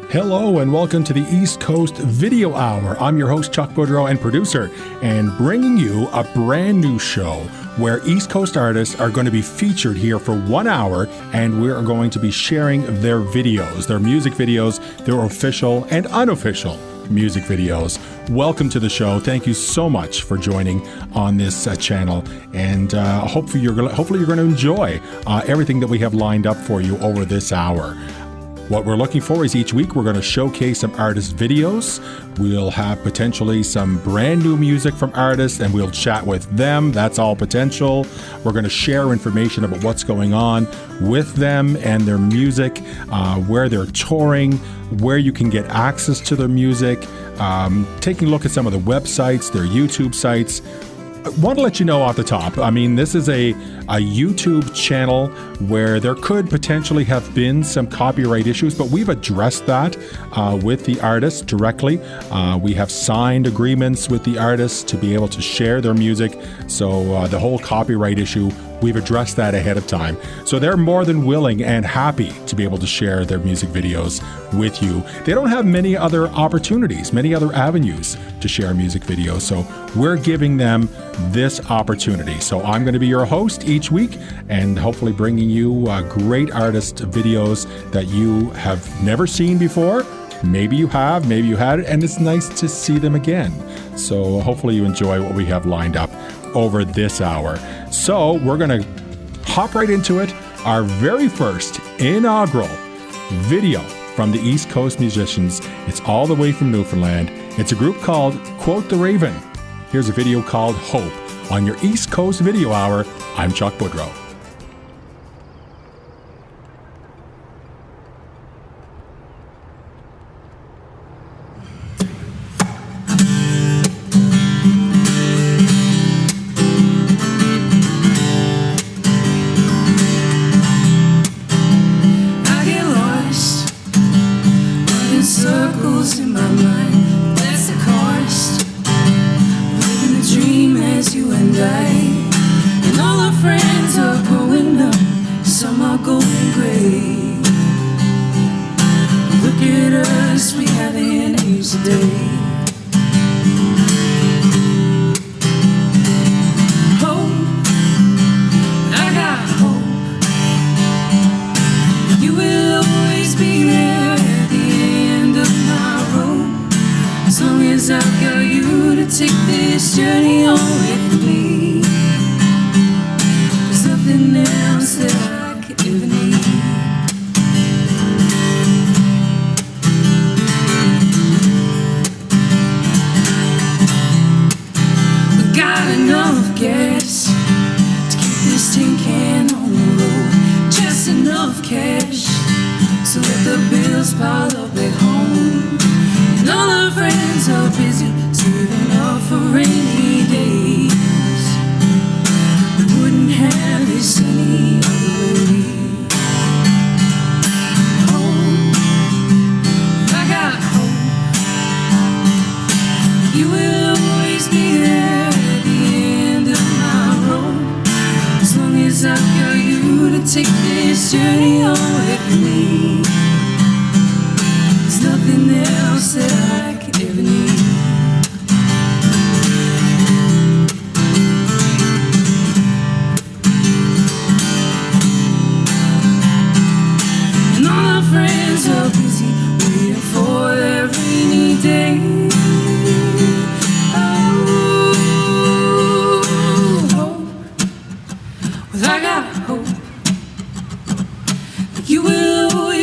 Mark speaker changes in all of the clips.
Speaker 1: Hello and welcome to the East Coast Video Hour. I'm your host, Chuck Boudreau, and producer, and bringing you a brand new show where East Coast artists are going to be featured here for 1 hour, and we are going to be sharing their videos, their music videos, their official and unofficial music videos. Welcome to the show. Thank you so much for joining on this channel, and hopefully you're going to enjoy everything that we have lined up for you over this hour. What we're looking for is each week we're going to showcase some artist videos. We'll have potentially some brand new music from artists and we'll chat with them. That's all potential. We're going to share information about what's going on with them and their music, where they're touring, where you can get access to their music, taking a look at some of the websites, their YouTube sites. I want to let you know off the top, I mean, this is a YouTube channel where there could potentially have been some copyright issues, but we've addressed that with the artists directly. We have signed agreements with the artists to be able to share their music. So the whole copyright issue, we've addressed that ahead of time. So they're more than willing and happy to be able to share their music videos with you. They don't have many other opportunities, many other avenues to share music videos. So we're giving them this opportunity. So I'm going to be your host each week and hopefully bringing you great artist videos that you have never seen before. Maybe you have, maybe you had it, and it's nice to see them again. So hopefully you enjoy what we have lined up over this hour. So we're going to hop right into it. Our very first inaugural video from the East Coast musicians. It's all the way from Newfoundland. It's a group called Quote the Raven. Here's a video called Hope. On your East Coast Video Hour, I'm Chuck Boudreau.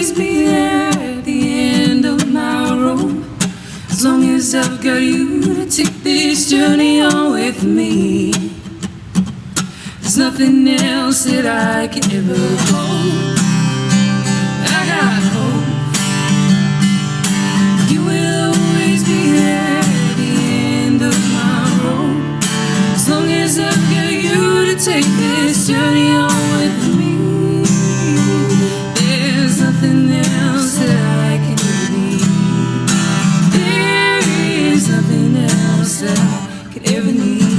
Speaker 2: always be there at the end of my road. As long as I've got you to take this journey on with me. There's nothing else that I can ever hold. I got hope. You will always be there at the end of my road. As long as I've got you to take this journey on with me. There's nothing else that I can ever need. There is nothing else that I could ever need.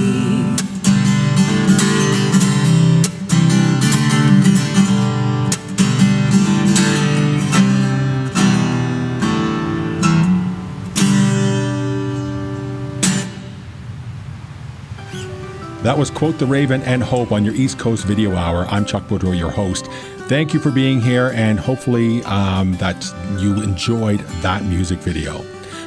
Speaker 1: That was Quote the Raven and Hope on your East Coast Video Hour. I'm Chuck Boudreau, your host. Thank you for being here, and hopefully that you enjoyed that music video.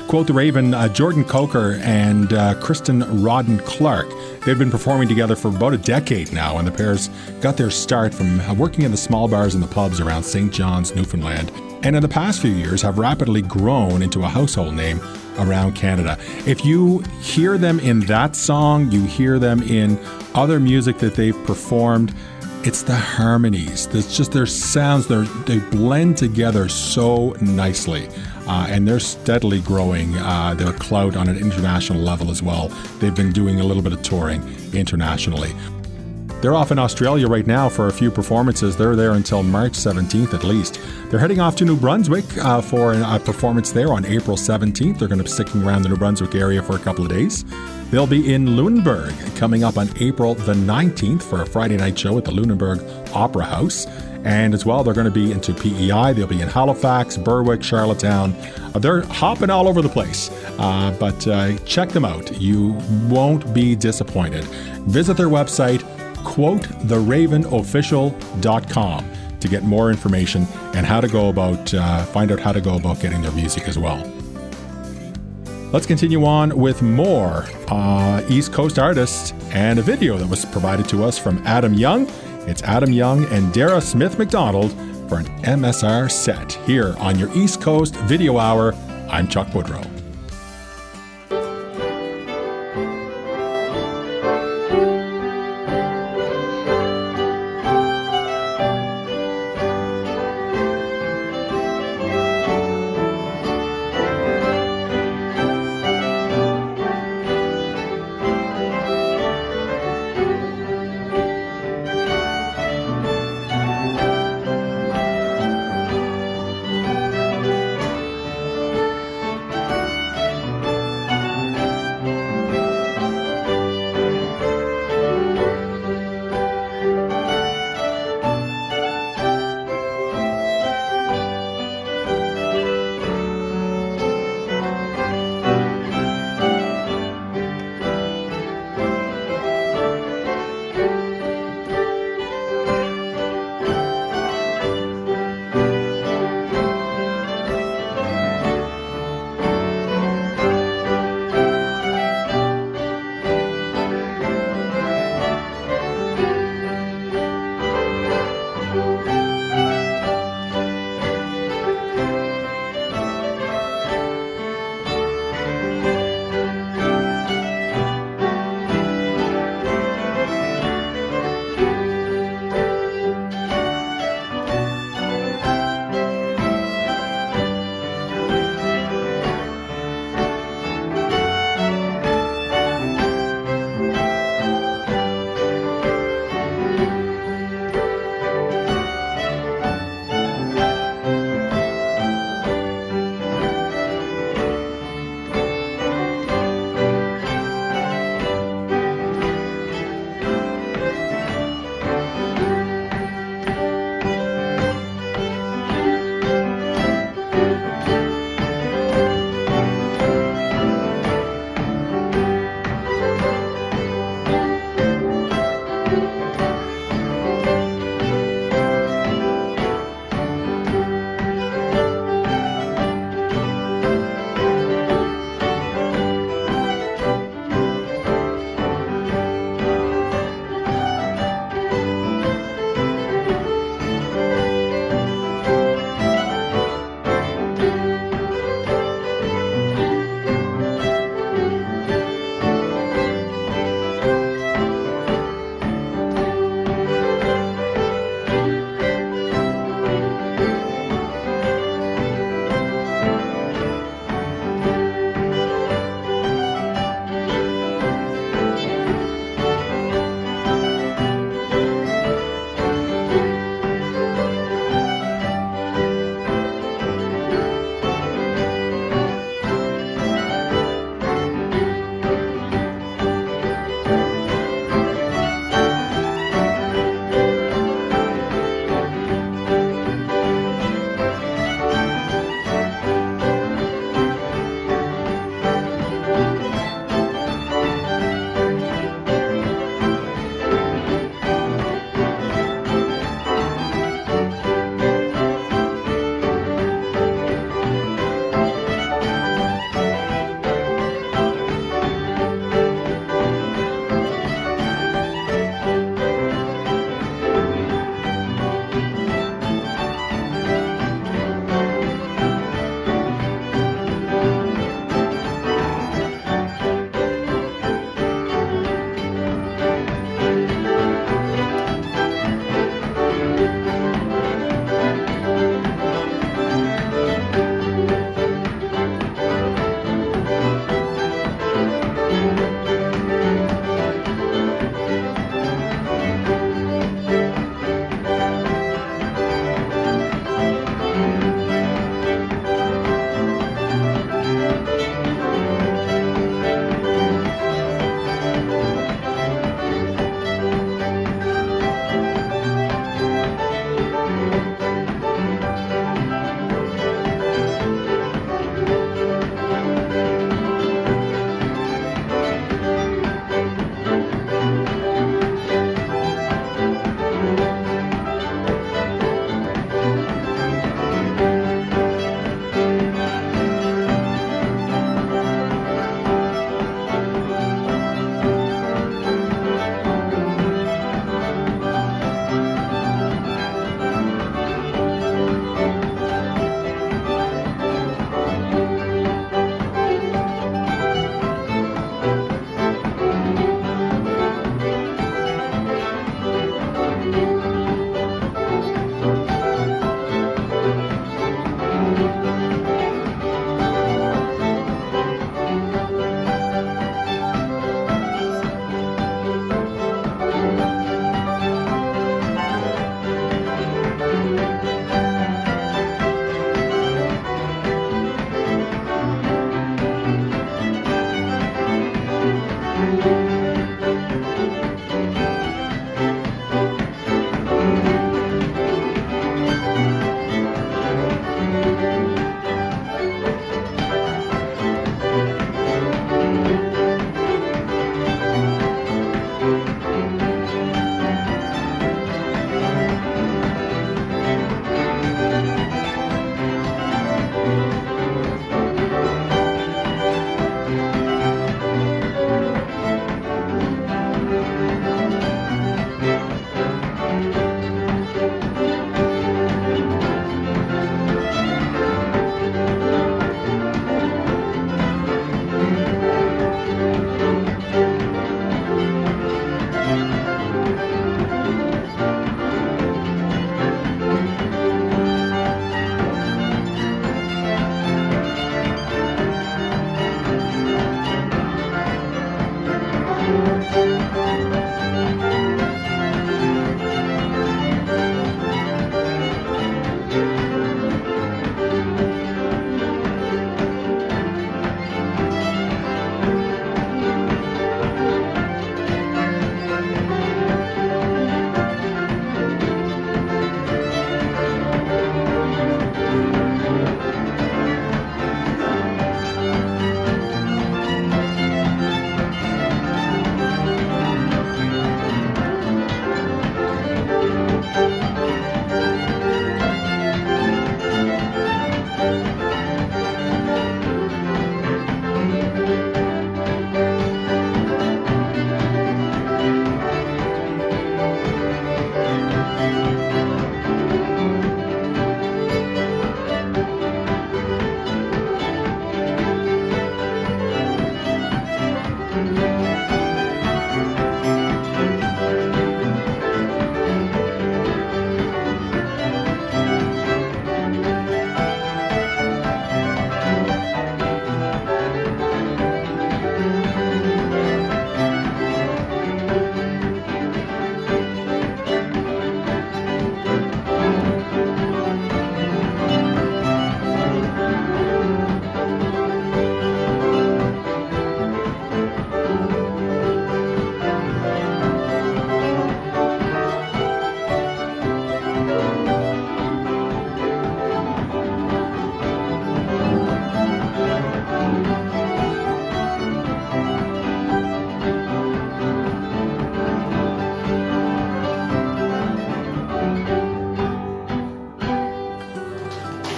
Speaker 1: Quote the Raven, Jordan Coker and Kristen Rodden Clark. They've been performing together for about a decade now, and the pairs got their start from working in the small bars and the pubs around St. John's, Newfoundland, and in the past few years have rapidly grown into a household name around Canada. If you hear them in that song, you hear them in other music that they've performed, it's the harmonies. It's just their sounds. They blend together so nicely. And they're steadily growing their clout on an international level as well. They've been doing a little bit of touring internationally. They're off in Australia right now for a few performances. They're there until March 17th at least. They're heading off to New Brunswick for a performance there on April 17th. They're going to be sticking around the New Brunswick area for a couple of days. They'll be in Lunenburg coming up on April the 19th for a Friday night show at the Lunenburg Opera House. And as well, they're going to be into PEI. They'll be in Halifax, Berwick, Charlottetown. They're hopping all over the place. But check them out. You won't be disappointed. Visit their website, quotetheravenofficial.com, to get more information and how to go about, find out how to go about getting their music as well. Let's continue on with more East Coast artists and a video that was provided to us from Adam Young. It's Adam Young and Dara Smith MacDonald for an MSR set here on your East Coast Video Hour. I'm Chuck Boudreau.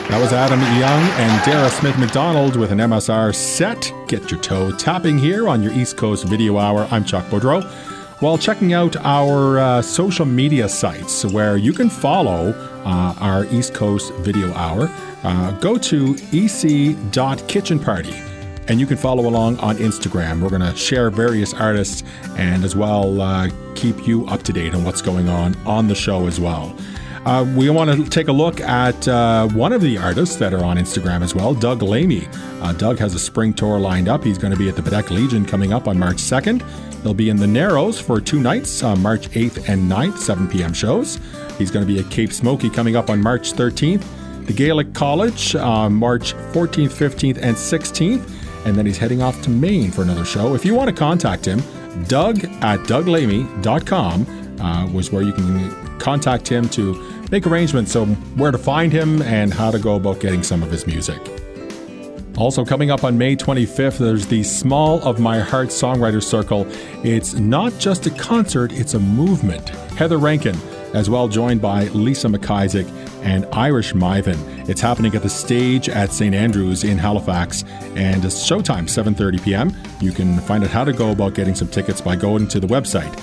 Speaker 1: That was Adam Young and Dara Smith MacDonald with an MSR set. Get your toe tapping here on your East Coast Video Hour. I'm Chuck Boudreau. While checking out our social media sites where you can follow our East Coast Video Hour, go to ec.kitchenparty and you can follow along on Instagram. We're going to share various artists and as well keep you up to date on what's going on the show as well. We want to take a look at one of the artists that are on Instagram as well, Doug Lamy. Doug has a spring tour lined up. He's going to be at the Bedecki Legion coming up on March 2nd. He'll be in the Narrows for 2 nights, March 8th and 9th, 7 p.m. shows. He's going to be at Cape Smoky coming up on March 13th. The Gaelic College, March 14th, 15th, and 16th. And then he's heading off to Maine for another show. If you want to contact him, doug@douglamy.com was where you can contact him to make arrangements on where to find him and how to go about getting some of his music. Also coming up on May 25th, there's the Small of My Heart Songwriters Circle. It's not just a concert, it's a movement. Heather Rankin, as well joined by Lisa McIsaac and Irish Mythen. It's happening at the Stage at St. Andrews in Halifax, and it's showtime, 7:30 p.m. You can find out how to go about getting some tickets by going to the website.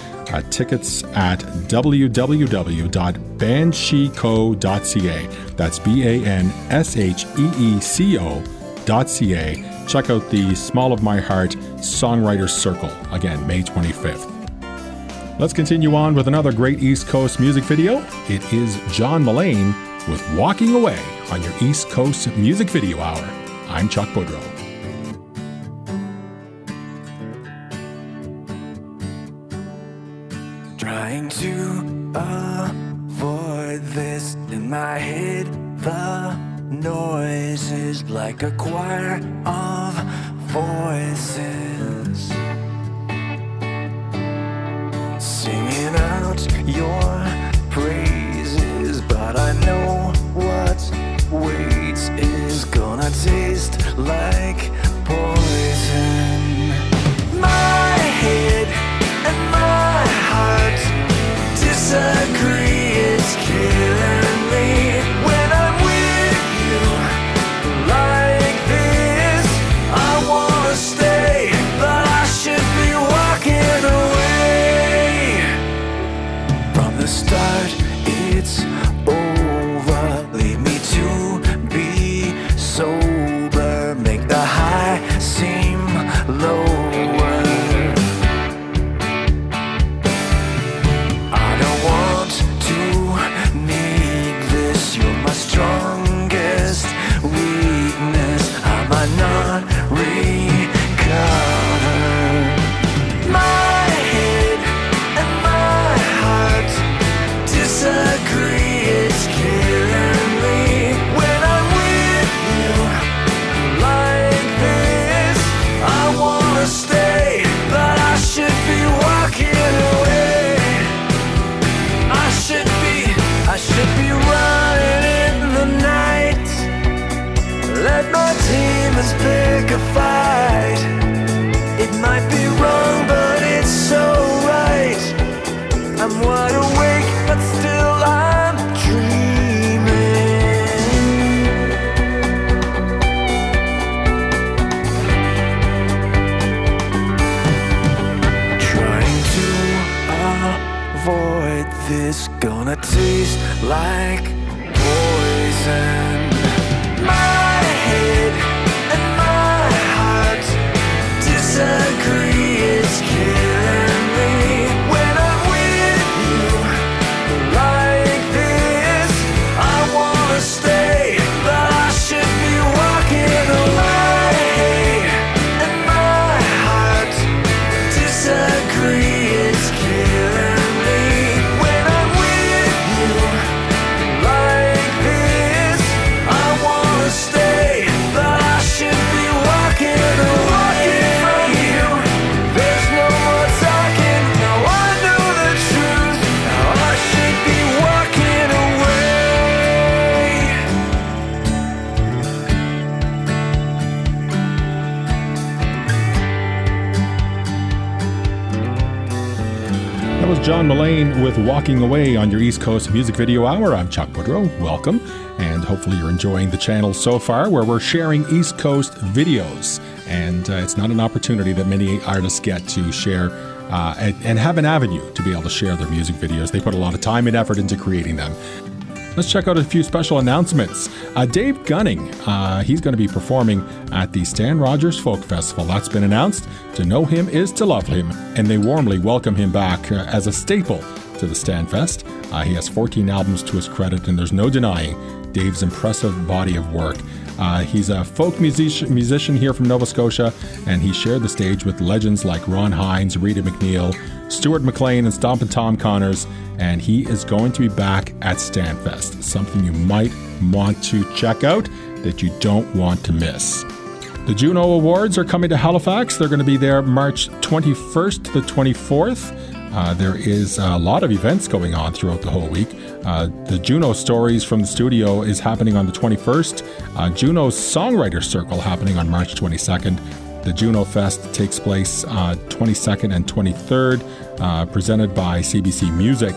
Speaker 1: Tickets at www.bansheeco.ca. That's BANSHEECO.ca. Check out the Small of My Heart Songwriters Circle. Again, May 25th. Let's continue on with another great East Coast music video. It is John Mullane with Walking Away on your East Coast Music Video Hour. I'm Chuck Boudreau.
Speaker 3: Trying to avoid this in my head, the noise is like a choir of voices singing out your praises, but I know what waits is gonna taste like poison. My head and my heart disagree, it's killing me when I'm with you like this. I wanna stay, but I should be walking away. From the start, it's over. Leave me to be sober. Make the high seem lower. Strongest weakness, I might not recover. My head and my heart disagree, it's killing me when I'm with you like this. I wanna stay, but I should be walking away. I should be running in the night. Let my demons pick a fight. It might be wrong, but it's so right. I'm wide awake, but still I'm dreaming. Trying to avoid this, gonna taste like poison. My head and my heart disagree, it's killing me when I'm with you like this. I wanna stay, but I should be walking away. And my heart disagree, it's killing me when I'm with you like this.
Speaker 1: John Mullane with Walking Away on your East Coast Music Video Hour. I'm Chuck Woodrow. Welcome. And hopefully you're enjoying the channel so far, where we're sharing East Coast videos. And it's not an opportunity that many artists get to share and have an avenue to be able to share their music videos. They put a lot of time and effort into creating them. Let's check out a few special announcements. Dave Gunning, he's going to be performing at the Stan Rogers Folk Festival. That's been announced. To know him is to love him, and they warmly welcome him back as a staple to the Stan Fest. He has 14 albums to his credit, and there's no denying Dave's impressive body of work. He's a folk musician here from Nova Scotia, and he shared the stage with legends like Ron Hines, Rita McNeil, Stuart McLean, and Stompin' Tom Connors, and he is going to be back at Stanfest, something you might want to check out that you don't want to miss. The Juno Awards are coming to Halifax. They're going to be there March 21st to the 24th. There is a lot of events going on throughout the whole week. The Juno Stories from the Studio is happening on the 21st. Juno's Songwriter Circle happening on March 22nd. The Juno Fest takes place 22nd and 23rd, presented by CBC Music.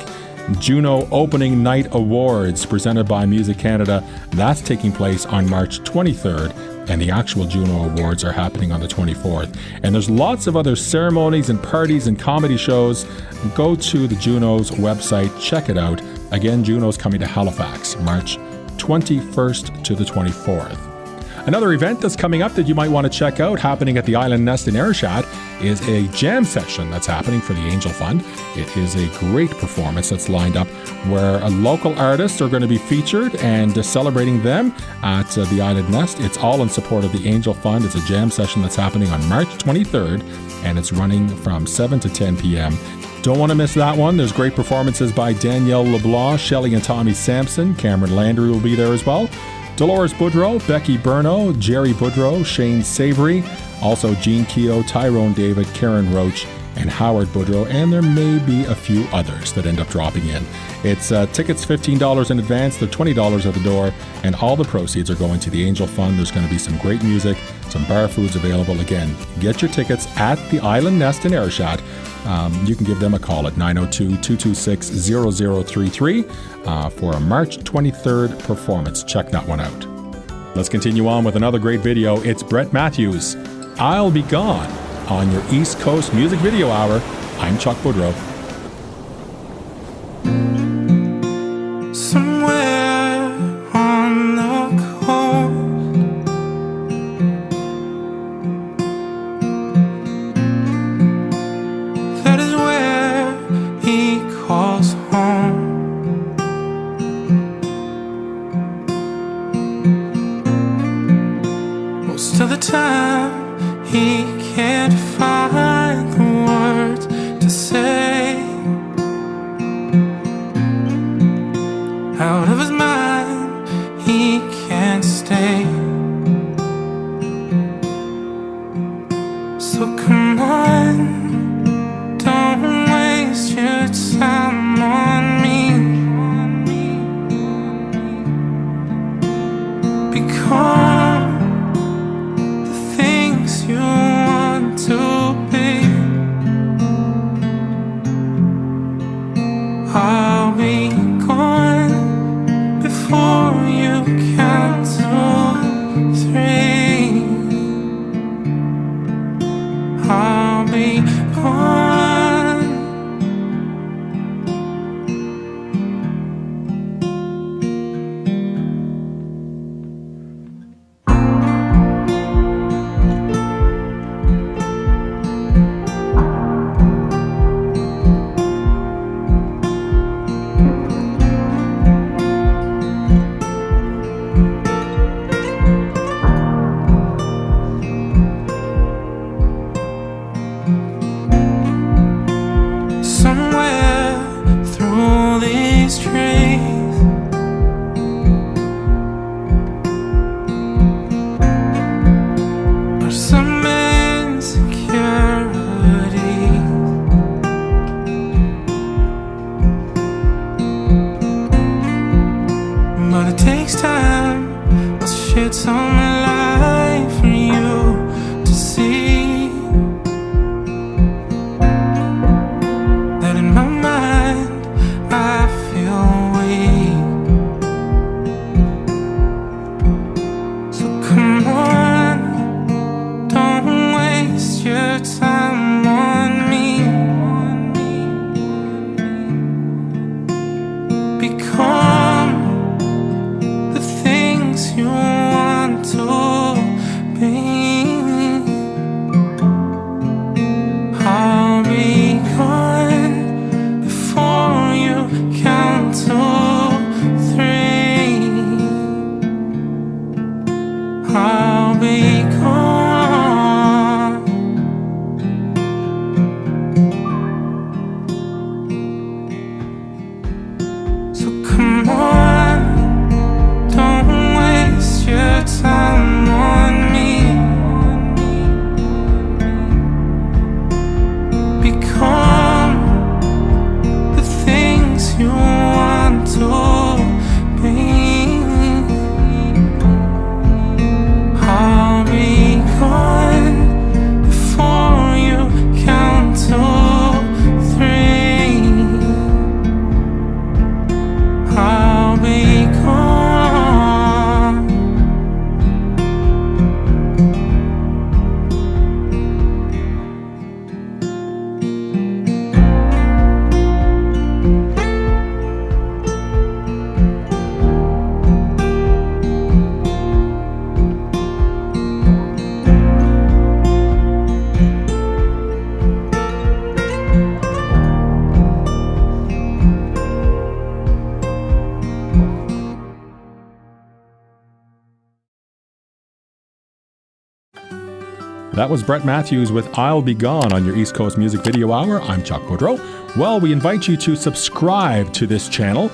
Speaker 1: Juno Opening Night Awards, presented by Music Canada. That's taking place on March 23rd, and the actual Juno Awards are happening on the 24th. And there's lots of other ceremonies and parties and comedy shows. Go to the Juno's website, check it out. Again, Juno's coming to Halifax, March 21st to the 24th. Another event that's coming up that you might want to check out, happening at the Island Nest in Ayrshire, is a jam session that's happening for the Angel Fund. It is a great performance that's lined up where local artists are going to be featured and celebrating them at the Island Nest. It's all in support of the Angel Fund. It's a jam session that's happening on March 23rd, and it's running from 7 to 10 p.m. Don't want to miss that one. There's great performances by Danielle LeBlanc, Shelley and Tommy Sampson. Cameron Landry will be there as well. Dolores Boudreau, Becky Burno, Jerry Boudreau, Shane Savory, also Gene Keogh, Tyrone David, Karen Roach, and Howard Boudreau, and there may be a few others that end up dropping in. It's tickets $15 in advance, they're $20 at the door, and all the proceeds are going to the Angel Fund. There's going to be some great music, some bar foods available. Again, get your tickets at the Island Nest in Ayrshire. You can give them a call at 902-226-0033 for a March 23rd performance. Check that one out. Let's continue on with another great video. It's Brett Matthews, I'll Be Gone, on your East Coast Music Video Hour. I'm Chuck Woodrow.
Speaker 3: Somewhere on the coast, that is where he calls home. Most of the time he can't find the words to say. Out of his mind, he can't stay. So come on, don't waste your time on me. Become the things you want to be. I'll be gone before you count to 3. I'll be gone. Somewhere through these trees, are some insecurities. But it takes time. Well, shit's on my life for you to see. That in my mind become the things you want to be. I'll be gone before you count to 3. I'll be gone. So come on, don't waste your time on me. Become the things you want to be. I'll be gone before you count to 3. I'll be gone.
Speaker 1: That was Brett Matthews with I'll Be Gone on your East Coast Music Video Hour. I'm Chuck Boudreau. Well, we invite you to subscribe to this channel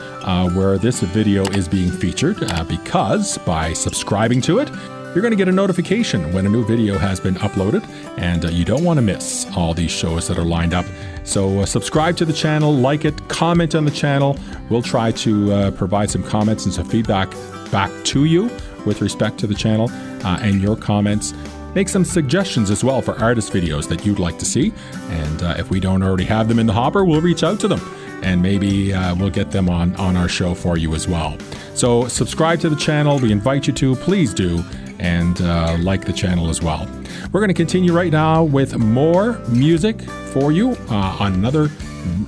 Speaker 1: where this video is being featured because by subscribing to it, you're going to get a notification when a new video has been uploaded, and you don't want to miss all these shows that are lined up. So subscribe to the channel, like it, comment on the channel. We'll try to provide some comments and some feedback back to you with respect to the channel and your comments. Make some suggestions as well for artist videos that you'd like to see. And if we don't already have them in the hopper, we'll reach out to them and maybe we'll get them on our show for you as well. So subscribe to the channel. We invite you to. Please do. And like the channel as well. We're going to continue right now with more music for you on another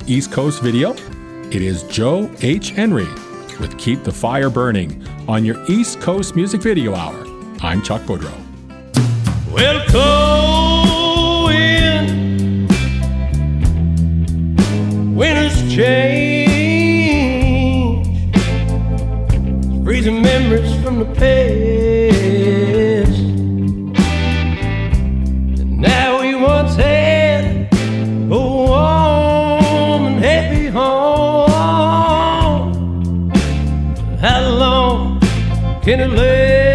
Speaker 1: East Coast video. It is Joe H. Henry with Keep the Fire Burning on your East Coast Music Video Hour. I'm Chuck Boudreau.
Speaker 3: Well, cold wind, winter's change, freezing memories from the past. And now we once had a warm and happy home. How long can it last?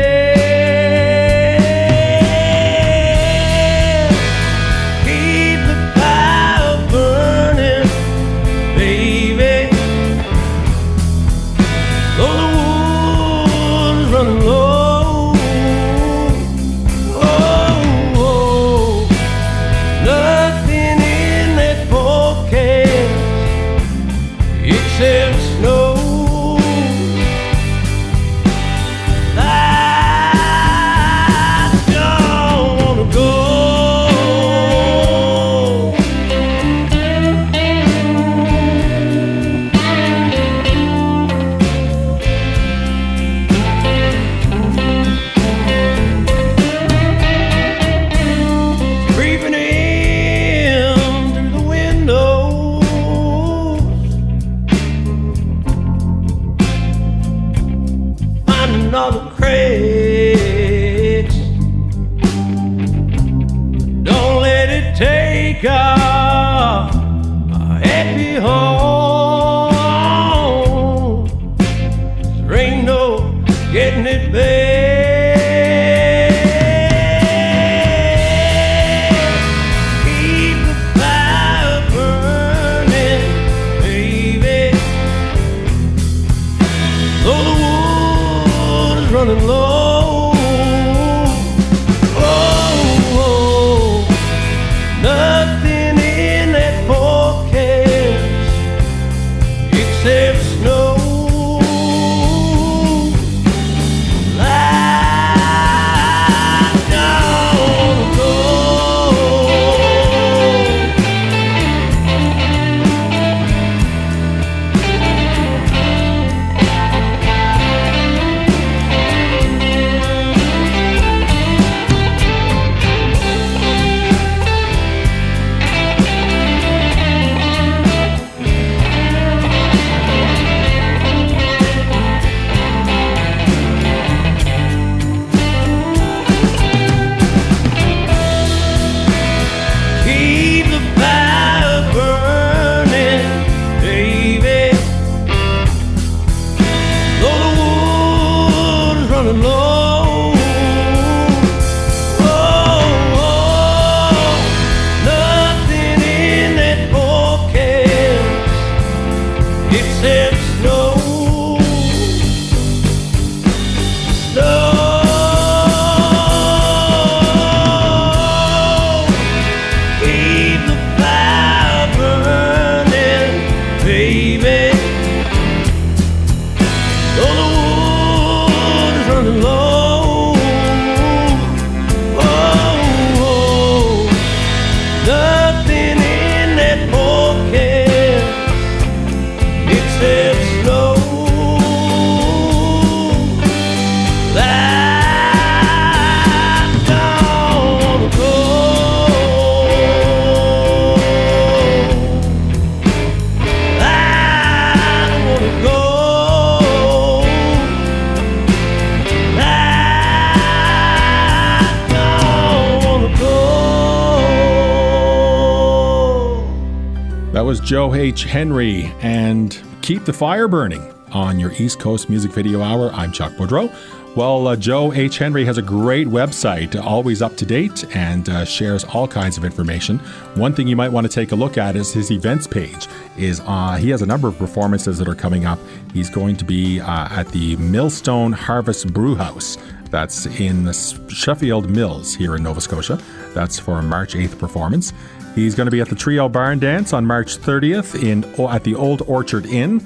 Speaker 3: running low. Nothing in that pocket except snow. Keep the fire burning, baby. Oh, the wood is running low. Oh, nothing in that pocket except snow. I don't go. I don't wanna go. I don't wanna go.
Speaker 1: That was Joe H. Henry and Keep the Fire Burning on your East Coast Music Video Hour. I'm Chuck Boudreau. Well, Joe H. Henry has a great website, always up to date, and shares all kinds of information. One thing you might want to take a look at is his events page. He has a number of performances that are coming up. He's going to be at the Millstone Harvest Brewhouse. That's in the Sheffield Mills here in Nova Scotia. That's for a March 8th performance. He's going to be at the Trio Barn Dance on March 30th at the Old Orchard Inn.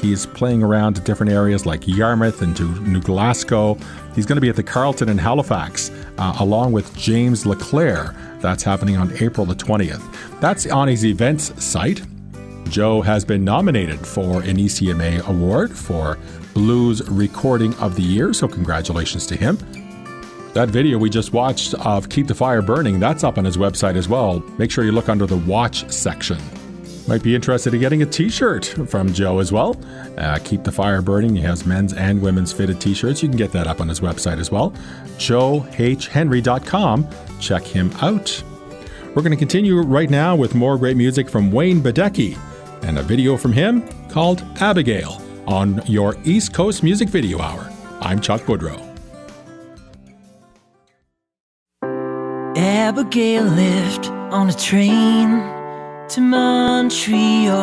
Speaker 1: He's playing around to different areas like Yarmouth and to New Glasgow. He's going to be at the Carlton in Halifax along with James LeClaire. That's happening on April the 20th. That's on his events site. Joe has been nominated for an ECMA award for Blues Recording of the Year, so congratulations to him. That video we just watched of Keep the Fire Burning, that's up on his website as well. Make sure you look under the Watch section. Might be interested in getting a t-shirt from Joe as well. Keep the Fire Burning. He has men's and women's fitted t-shirts. You can get that up on his website as well. joehhenry.com. Check him out. We're going to continue right now with more great music from Wayne Bedecki and a video from him called Abigail on your East Coast Music Video Hour. I'm Chuck Boudreau.
Speaker 4: Abigail lived on a train to Montreal,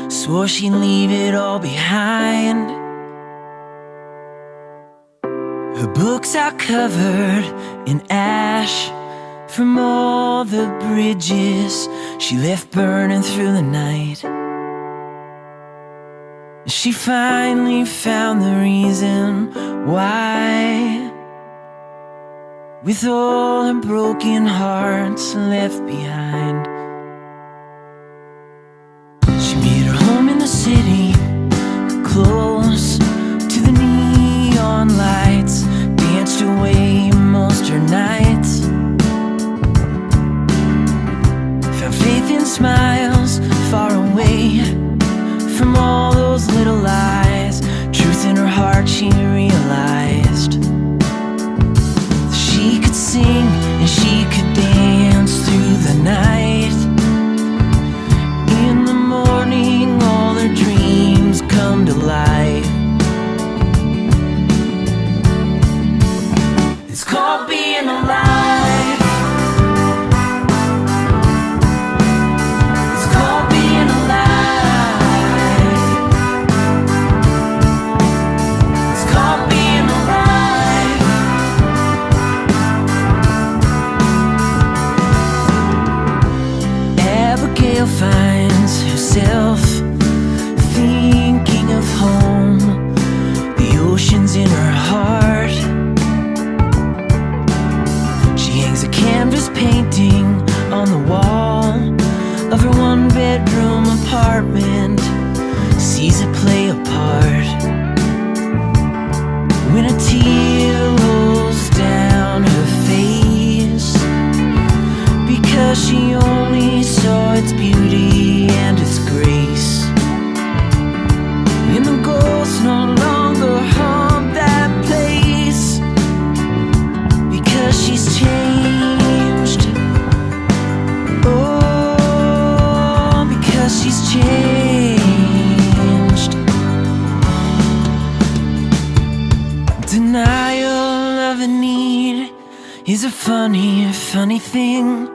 Speaker 4: swore she'd leave it all behind. Her books are covered in ash from all the bridges she left burning through the night. She finally found the reason why, with all her broken hearts left behind. She made her home in the city, close to the neon lights, danced away most her nights, found faith in smiles far away from all those little lies. Truth in her heart she realized. She could sing and she could dance through the night. ever need is a funny, funny thing,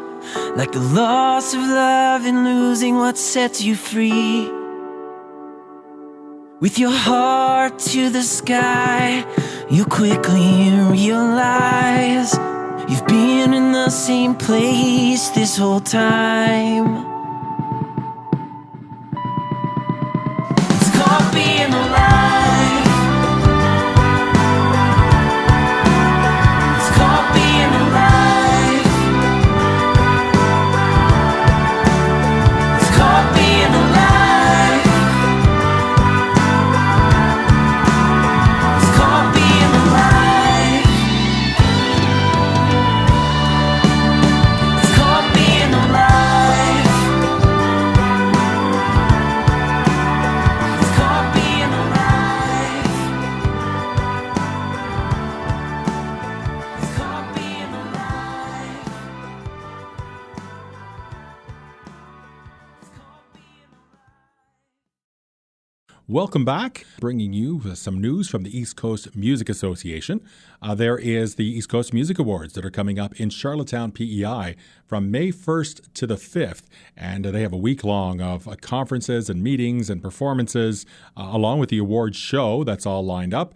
Speaker 4: like the loss of love and losing what sets you free. With your heart to the sky, you'll quickly realize you've been in the same place this whole time. It's called being alive. It's called being alive. It's called being alive. It's called being alive. It's called being alive. It's called being alive. It's called being alive.
Speaker 1: Welcome back, bringing you some news from the East Coast Music Association. There is the East Coast Music Awards that are coming up in Charlottetown, PEI, from May 1st to the 5th. And they have a week long of conferences and meetings and performances, along with the awards show that's all lined up.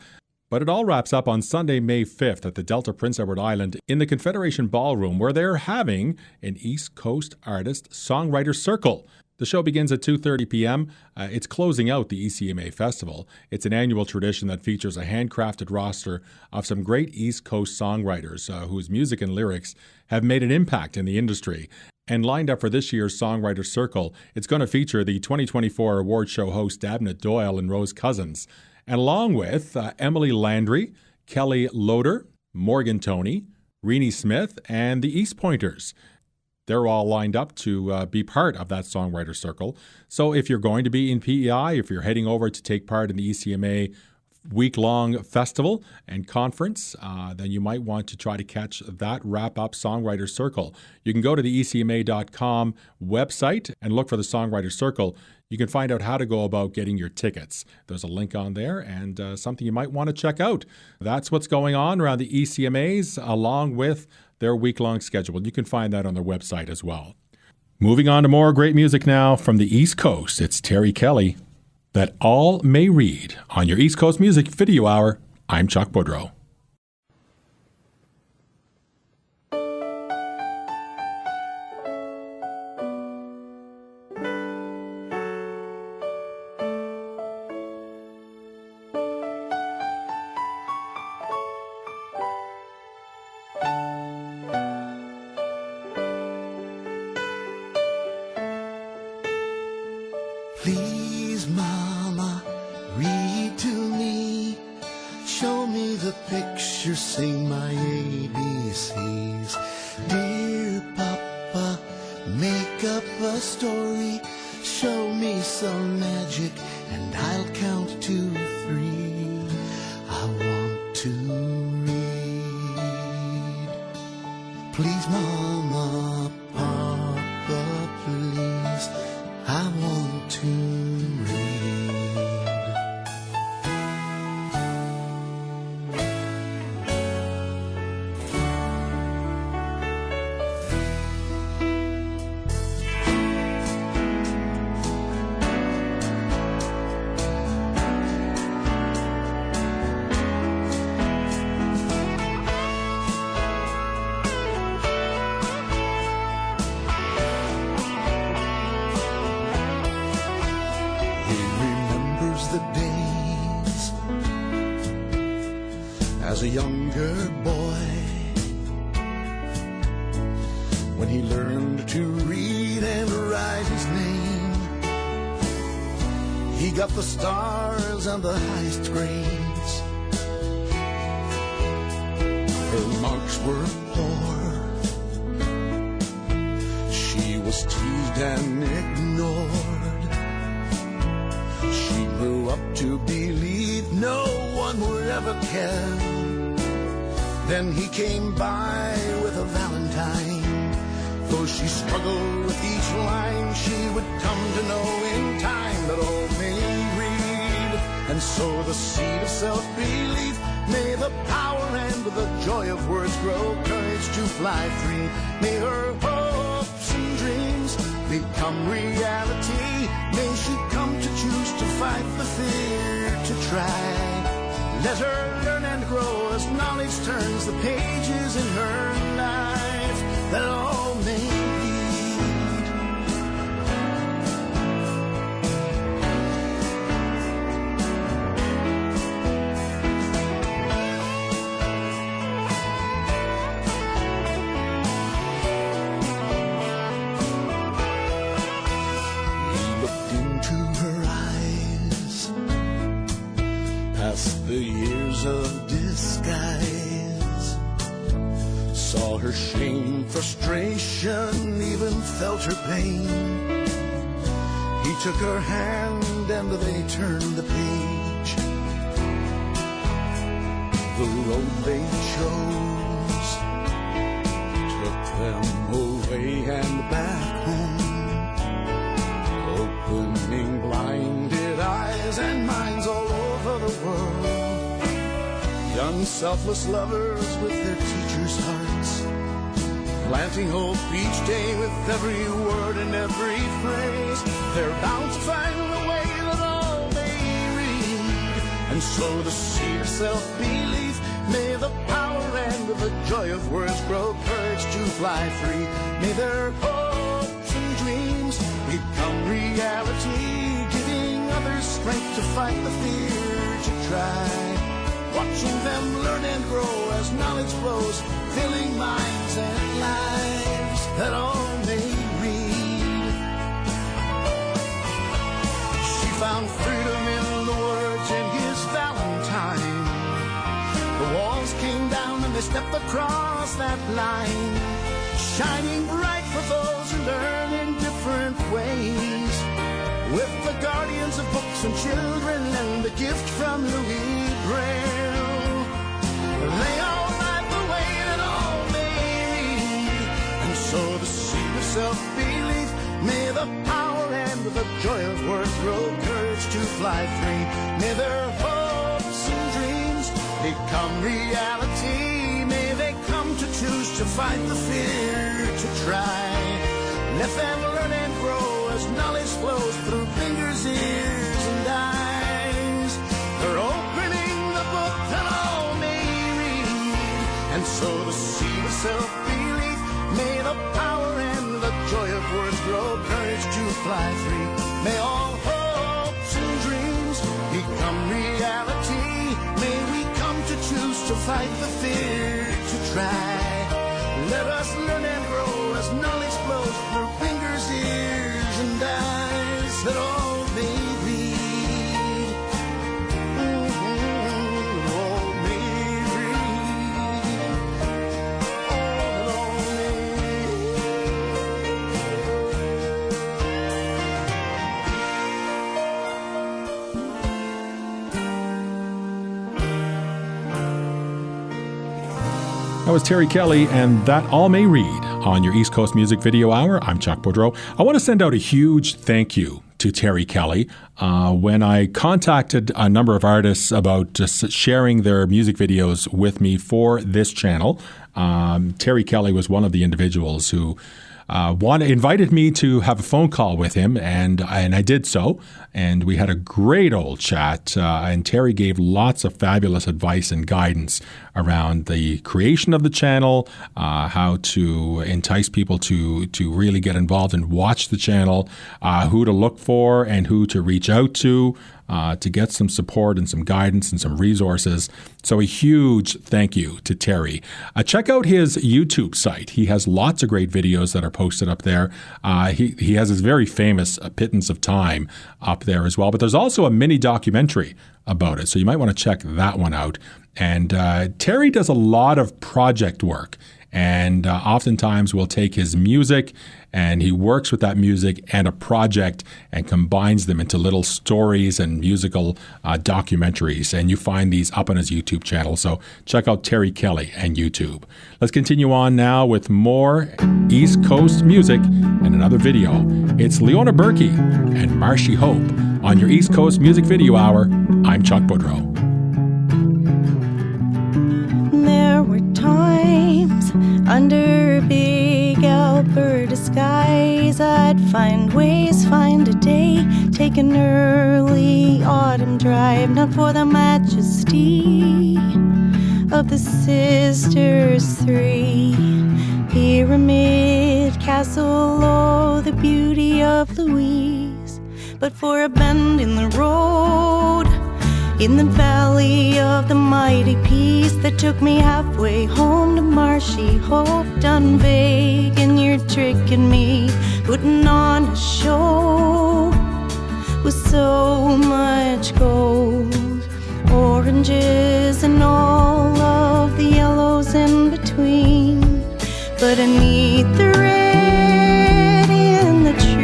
Speaker 1: But it all wraps up on Sunday, May 5th at the Delta Prince Edward Island in the Confederation Ballroom, where they're having an East Coast Artist Songwriter Circle. The show begins at 2:30 p.m. It's closing out the ECMA Festival. It's an annual tradition that features a handcrafted roster of some great East Coast songwriters whose music and lyrics have made an impact in the industry. And lined up for this year's Songwriter Circle, it's going to feature the 2024 award show host Dabnett Doyle and Rose Cousins, and along with Emily Landry, Kelly Loader, Morgan Toney, Renee Smith, and the East Pointers. They're all lined up to be part of that Songwriter Circle. So if you're going to be in PEI, if you're heading over to take part in the ECMA week-long festival and conference, then you might want to try to catch that wrap-up Songwriter Circle. You can go to the ECMA.com website and look for the Songwriter Circle. You can find out how to go about getting your tickets. There's a link on there and something you might want to check out. That's what's going on around the ECMAs, along with their week-long schedule. You can find that on their website as well. Moving on to more great music now from the East Coast. It's Terry Kelly, That All May Read. On your East Coast Music Video Hour, I'm Chuck Boudreau.
Speaker 5: Please, Mama, read to me. Show me the picture, sing my ABCs. Dear Papa, make up a story. Show me some magic, and I'll count to 3. I want to read. Please, Mama, Papa, please. I want to read. As a younger boy, when he learned to read and write his name, he got the stars and the highest grades. Her marks were poor, she was teased and ignored. She grew up to believe no one would ever care. Then he came by with a valentine. Though she struggled with each line, she would come to know in time that all may read. And so the seed of self-belief May the power and the joy of words grow courage to fly free. May her hopes and dreams become reality. May she come to choose to fight the fear to try. Let her learn and grow as knowledge turns the pages in her life, that all may read. He looked into her eyes, past the years of disguise, saw her shame, frustration, even felt her pain. He took her hand and they turned the page. The road they chose took them away and back home, opening blinded eyes and minds all over the world. Young selfless lovers with their teachers' hearts, planting hope each day with every word and every phrase. They're bound to find the way that all may read, and sow the seed of self-belief. May the power and the joy of words grow courage to fly free. May their hopes and dreams become reality, giving others strength to fight the fear to try. Watching them learn and grow as knowledge flows, filling minds and lives, that all may read. She found freedom in the words in his Valentine. The walls came down and they stepped across that line, shining bright for those who learn in different ways, with the guardians of books and children and the gift from Louis Braille. They all light the way that all may read, and sow the seed of self-belief. May the power and the joy of words grow courage to fly free. May their hopes and dreams become reality. May they come to choose to fight the fear to try. Let them learn and grow as knowledge flows through fingers, ears, and eyes. They're opening the book that all may read, and sow the seed of self-belief. May the power and the joy of words grow courage to fly free. May all hopes and dreams become reality. May we come to choose to fight the fear to try. Let us learn and grow as knowledge flows through fingers, ears, and eyes, that all may read. All may read. All
Speaker 1: That was Terry Kelly and That All May Read on your East Coast Music Video Hour. I'm Chuck Boudreau. I want to send out a huge thank you to Terry Kelly. When I contacted a number of artists about just sharing their music videos with me for this channel, Terry Kelly was one of the individuals who invited me to have a phone call with him, and I did so, and we had a great old chat, and Terry gave lots of fabulous advice and guidance around the creation of the channel, how to entice people to really get involved and watch the channel, who to look for and who to reach out to get some support and some guidance and some resources. So a huge thank you to Terry. Check out his YouTube site. He has lots of great videos that are posted up there. He has his very famous Pittance of Time up there as well. But there's also a mini documentary about it, so you might want to check that one out. And Terry does a lot of project work, and oftentimes will take his music and he works with that music and a project and combines them into little stories and musical documentaries. And you find these up on his YouTube channel. So check out Terry Kelly and YouTube. Let's continue on now with more East Coast music and another video. It's Leona Burkey and Marshy Hope on your East Coast Music Video Hour. I'm Chuck Boudreau.
Speaker 6: find ways, find a day, take an early autumn drive, not for the majesty of the sisters three. Pyramid, castle, oh, the beauty of Louise, but for a bend in the road, in the valley of the mighty peace that took me halfway home to marshy hope, done vague, and you're tricking me, putting on a show with so much gold, oranges and all of the yellows in between. But I need the red in the trees.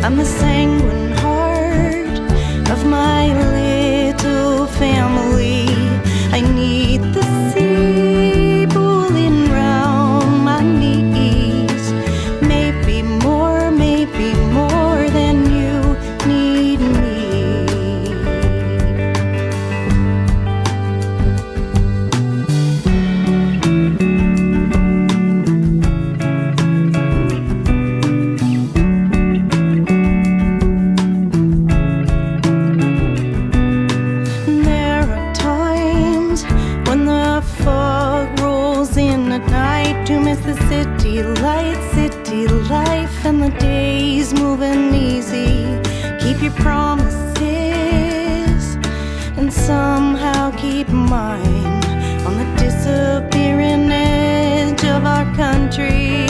Speaker 6: I'm the sanguine heart of my little family. I need the sea pulling round my knees. Maybe more than you need me. City life, and the days moving easy. Keep your promises and somehow keep mine on the disappearing edge of our country.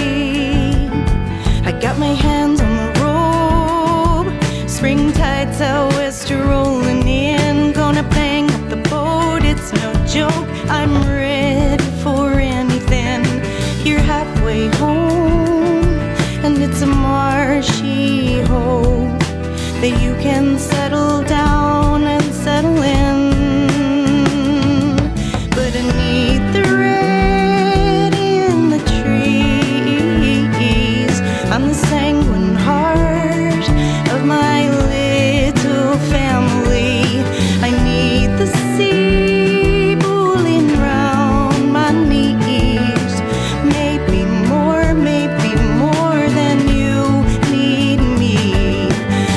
Speaker 6: I got my hands on the rope, spring tides out west are rolling in, gonna bang up the boat, it's no joke, I'm ready for anything. You're halfway home, and it's a marshy hope that you can settle down and settle in. But I need the red in the trees. I'm the sanguine heart of my little family. I need the sea pulling round my knees. Maybe more than you need me.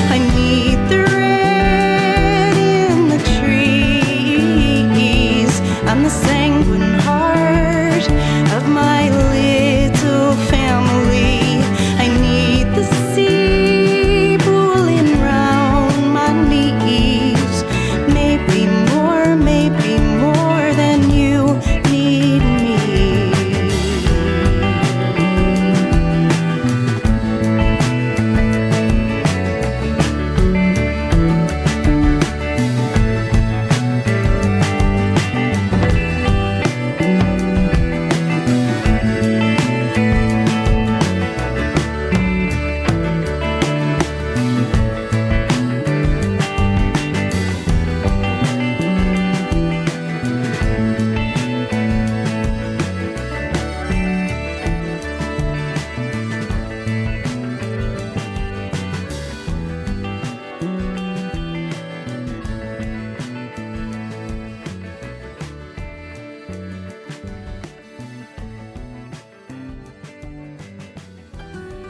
Speaker 6: I need the red in the trees. I'm the sanguine heart of my little family. I need the sea pulling round my knees. Maybe more than you need me.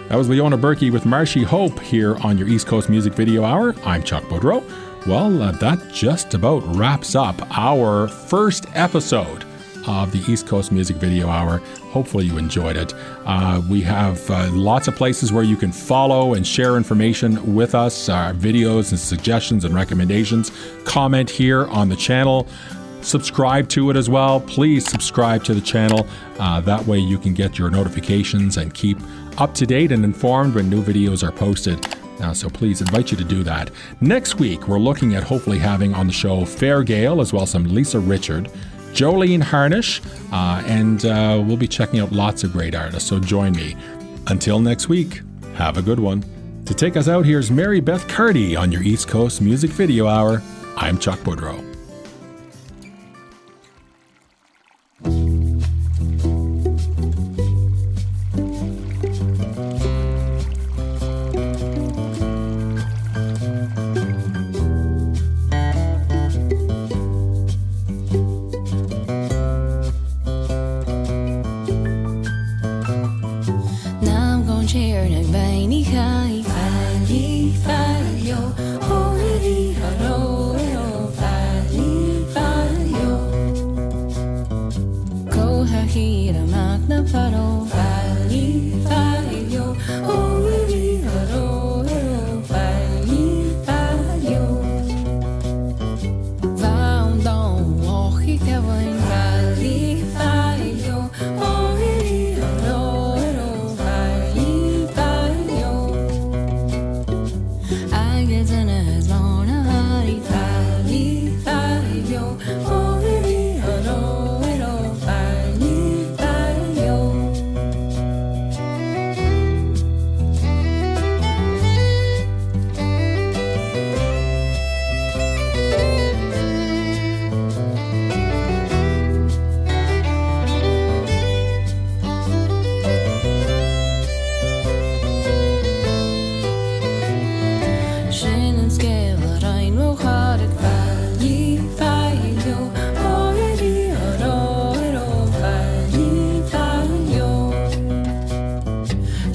Speaker 1: That was Leona Burkey with Marshy Hope here on your East Coast Music Video Hour. I'm Chuck Boudreau. Well, that just about wraps up our first episode of the East Coast Music Video Hour. Hopefully you enjoyed it. We have lots of places where you can follow and share information with us, videos and suggestions and recommendations. Comment here on the channel. Subscribe to it as well. Please subscribe to the channel. That way you can get your notifications and keep up to date and informed when new videos are posted. So please invite you to do that. Next week, we're looking at hopefully having on the show Fair Gale, as well as some Lisa Richard, Jolene Harnish, and we'll be checking out lots of great artists. So join me. Until next week, have a good one. To take us out, here's Mary Beth Carty on your East Coast Music Video Hour. I'm Chuck Boudreau.
Speaker 2: Now I'm gonna change Burn baini khai fali falio hori haro fali falio ko hira magna faro fali falio hori haro fali falio va don ochi kavain fali falio hori haro fali falio I get in his long hari fali falio hori haro fali falio Shin skevar ein mo harik fali falio hori haro fali falio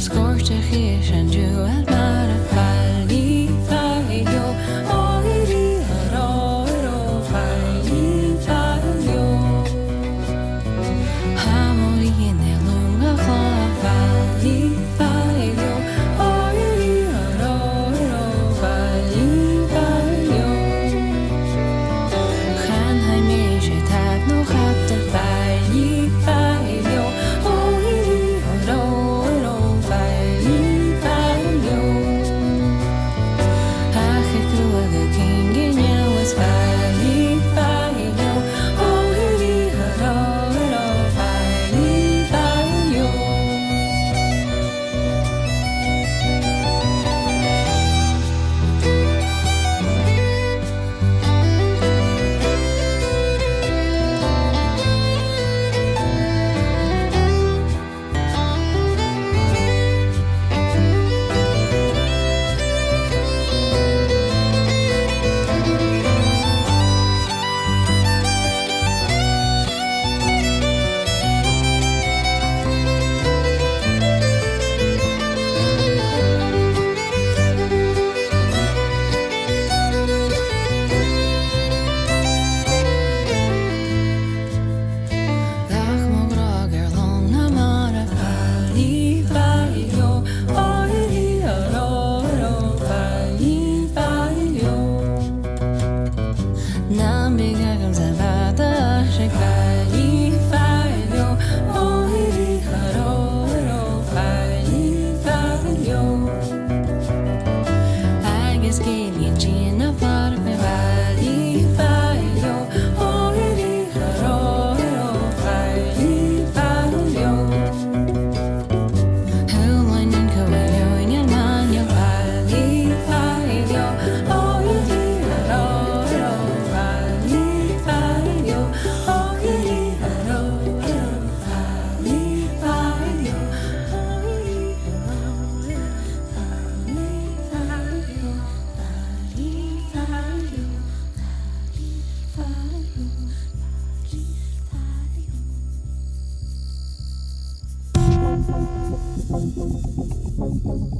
Speaker 2: Scorchte gish and you at mar fali falio hori haro fali falio Hamori in the lunga fali falio hori haro fali falio Gaan hij mee zit heb nog op de fali falio hori haro fali falio Ach ik doe de king in jou is fali falio hori haro fali falio Dag mo grager long na mara fali falio hori haro fali falio Nam bigagam zavada shik fali falio hori haro fali falio I guess geli gina far me fali falio hori haro fali falio Human in kawalio in your man your fali falio hori haro fali falio hori haro fali falio hori haro fali falio